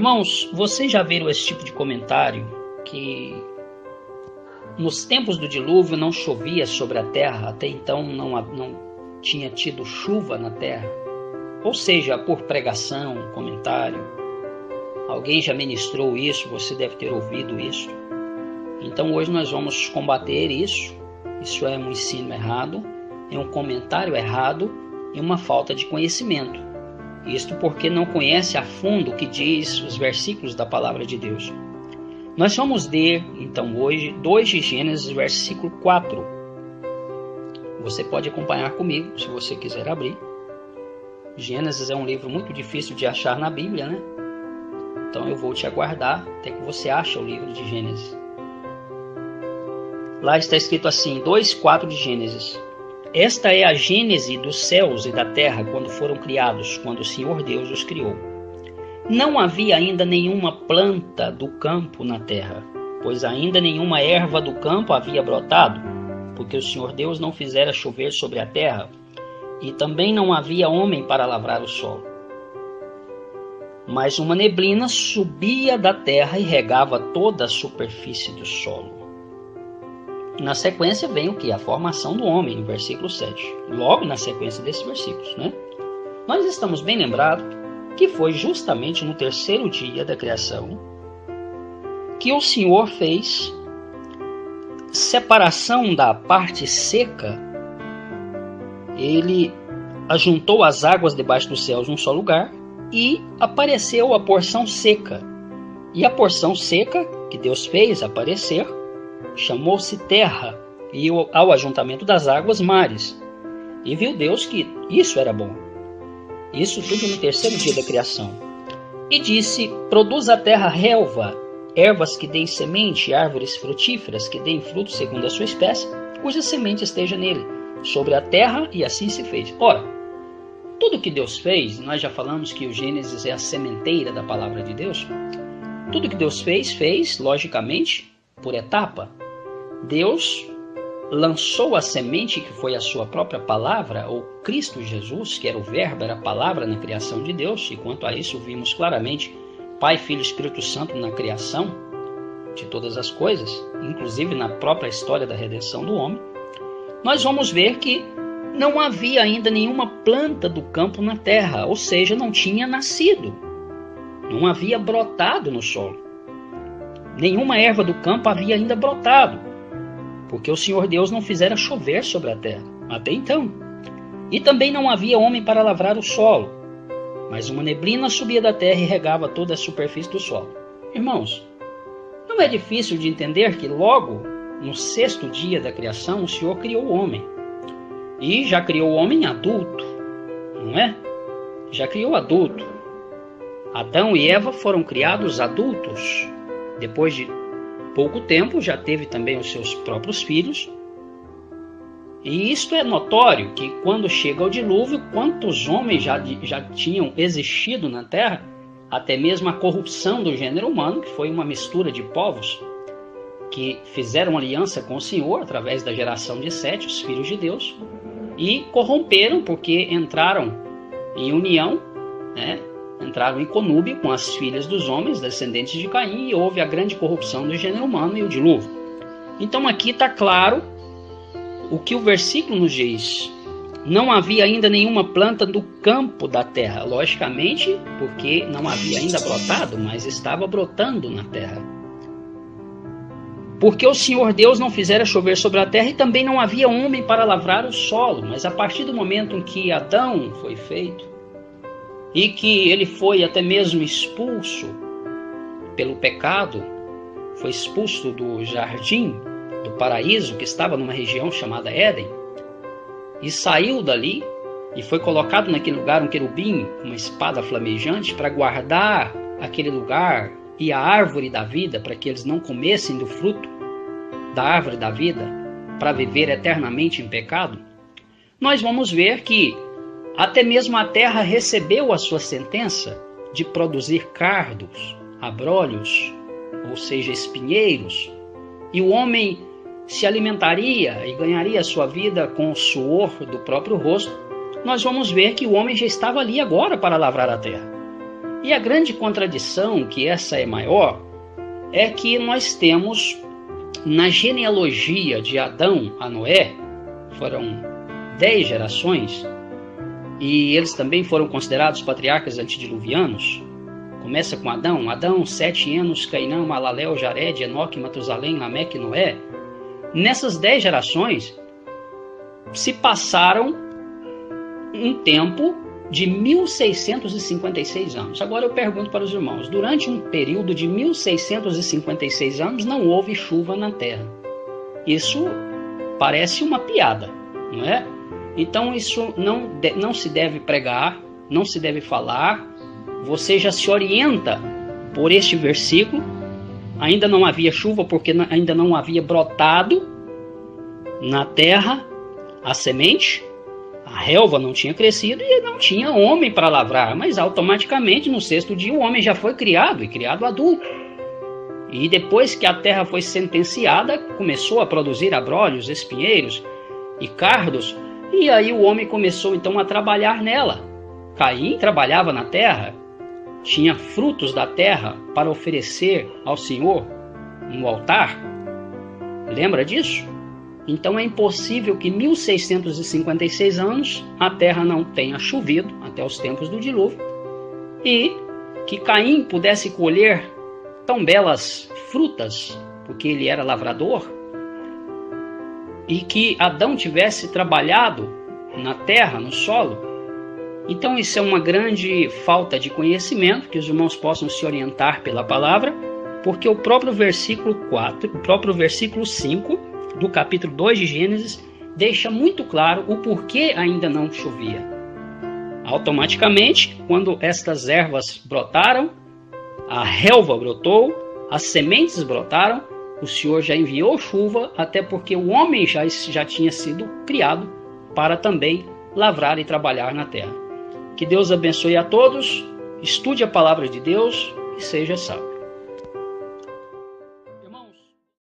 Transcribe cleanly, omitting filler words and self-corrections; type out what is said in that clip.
Irmãos, vocês já viram esse tipo de comentário que nos tempos do dilúvio não chovia sobre a terra, até então não tinha tido chuva na terra? Ou seja, por pregação, comentário, alguém já ministrou isso, você deve ter ouvido isso. Então hoje nós vamos combater isso. Isso é um ensino errado, é um comentário errado e uma falta de conhecimento. Isto porque não conhece a fundo o que diz os versículos da palavra de Deus. Nós vamos ler, então, hoje, 2 de Gênesis, versículo 4. Você pode acompanhar comigo, se você quiser abrir. Gênesis é um livro muito difícil de achar na Bíblia, né? Então eu vou te aguardar até que você ache o livro de Gênesis. Lá está escrito assim, 2:4 de Gênesis. Esta é a gênese dos céus e da terra quando foram criados, quando o Senhor Deus os criou. Não havia ainda nenhuma planta do campo na terra, pois ainda nenhuma erva do campo havia brotado, porque o Senhor Deus não fizera chover sobre a terra, e também não havia homem para lavrar o solo. Mas uma neblina subia da terra e regava toda a superfície do solo. Na sequência vem o que? A formação do homem, no versículo 7. Logo na sequência desses versículos, né? Nós estamos bem lembrados que foi justamente no terceiro dia da criação que o Senhor fez separação da parte seca. Ele ajuntou as águas debaixo dos céus num só lugar e apareceu a porção seca. E a porção seca que Deus fez aparecer chamou-se terra, e ao ajuntamento das águas, mares. E viu Deus que isso era bom. Isso tudo no terceiro dia da criação. E disse, produz a terra relva, ervas que deem semente, árvores frutíferas que deem fruto segundo a sua espécie, cuja semente esteja nele, sobre a terra, e assim se fez. Ora, tudo que Deus fez, nós já falamos que o Gênesis é a sementeira da palavra de Deus. Tudo que Deus fez, logicamente, por etapa. Deus lançou a semente que foi a sua própria palavra, ou Cristo Jesus, que era o verbo, era a palavra na criação de Deus, e quanto a isso vimos claramente Pai, Filho e Espírito Santo na criação de todas as coisas, inclusive na própria história da redenção do homem. Nós vamos ver que não havia ainda nenhuma planta do campo na terra, ou seja, não tinha nascido, não havia brotado no solo. Nenhuma erva do campo havia ainda brotado, porque o Senhor Deus não fizera chover sobre a terra, até então. E também não havia homem para lavrar o solo, mas uma neblina subia da terra e regava toda a superfície do solo. Irmãos, não é difícil de entender que logo no sexto dia da criação o Senhor criou o homem. E já criou o homem adulto, não é? Já criou adulto. Adão e Eva foram criados adultos. Depois de pouco tempo, já teve também os seus próprios filhos. E isto é notório que quando chega o dilúvio, quantos homens já tinham existido na terra, até mesmo a corrupção do gênero humano, que foi uma mistura de povos que fizeram aliança com o Senhor através da geração de Sete, os filhos de Deus, e corromperam porque entraram em união, né? Entraram em conúbio com as filhas dos homens, descendentes de Caim, e houve a grande corrupção do gênero humano e o dilúvio. Então aqui está claro o que o versículo nos diz. Não havia ainda nenhuma planta do campo da terra, logicamente, porque não havia ainda brotado, mas estava brotando na terra. Porque o Senhor Deus não fizera chover sobre a terra, e também não havia homem para lavrar o solo. Mas a partir do momento em que Adão foi feito, e que ele foi até mesmo expulso pelo pecado, foi expulso do jardim, do paraíso, que estava numa região chamada Éden, e saiu dali, e foi colocado naquele lugar um querubim com uma espada flamejante para guardar aquele lugar e a árvore da vida, para que eles não comessem do fruto da árvore da vida, para viver eternamente em pecado. Nós vamos ver que até mesmo a terra recebeu a sua sentença de produzir cardos, abrolhos, ou seja, espinheiros, e o homem se alimentaria e ganharia a sua vida com o suor do próprio rosto. Nós vamos ver que o homem já estava ali agora para lavrar a terra. E a grande contradição, que essa é maior, é que nós temos na genealogia de Adão a Noé, foram 10 gerações, e eles também foram considerados patriarcas antediluvianos. Começa com Adão, 7 Enos, Cainã, Malalel, Jared, Enoque, Matusalém, Lameque e Noé. Nessas 10 gerações se passaram um tempo de 1656 anos. Agora eu pergunto para os irmãos, durante um período de 1656 anos não houve chuva na terra. Isso parece uma piada, não é? Então isso não se deve pregar, não se deve falar. Você já se orienta por este versículo. Ainda não havia chuva porque ainda não havia brotado na terra a semente. A relva não tinha crescido e não tinha homem para lavrar. Mas automaticamente no 6º dia o homem já foi criado e criado adulto. E depois que a terra foi sentenciada, começou a produzir abrolhos, espinheiros e cardos. E aí o homem começou então a trabalhar nela. Caim trabalhava na terra. Tinha frutos da terra para oferecer ao Senhor no altar. Lembra disso? Então é impossível que 1656 anos a terra não tenha chovido até os tempos do dilúvio e que Caim pudesse colher tão belas frutas, porque ele era lavrador, e que Adão tivesse trabalhado na terra, no solo. Então isso é uma grande falta de conhecimento, que os irmãos possam se orientar pela palavra, porque o próprio versículo 4, o próprio versículo 5 do capítulo 2 de Gênesis deixa muito claro o porquê ainda não chovia. Automaticamente, quando estas ervas brotaram, a relva brotou, as sementes brotaram, o Senhor já enviou chuva, até porque o homem já tinha sido criado para também lavrar e trabalhar na terra. Que Deus abençoe a todos, estude a palavra de Deus e seja sábio.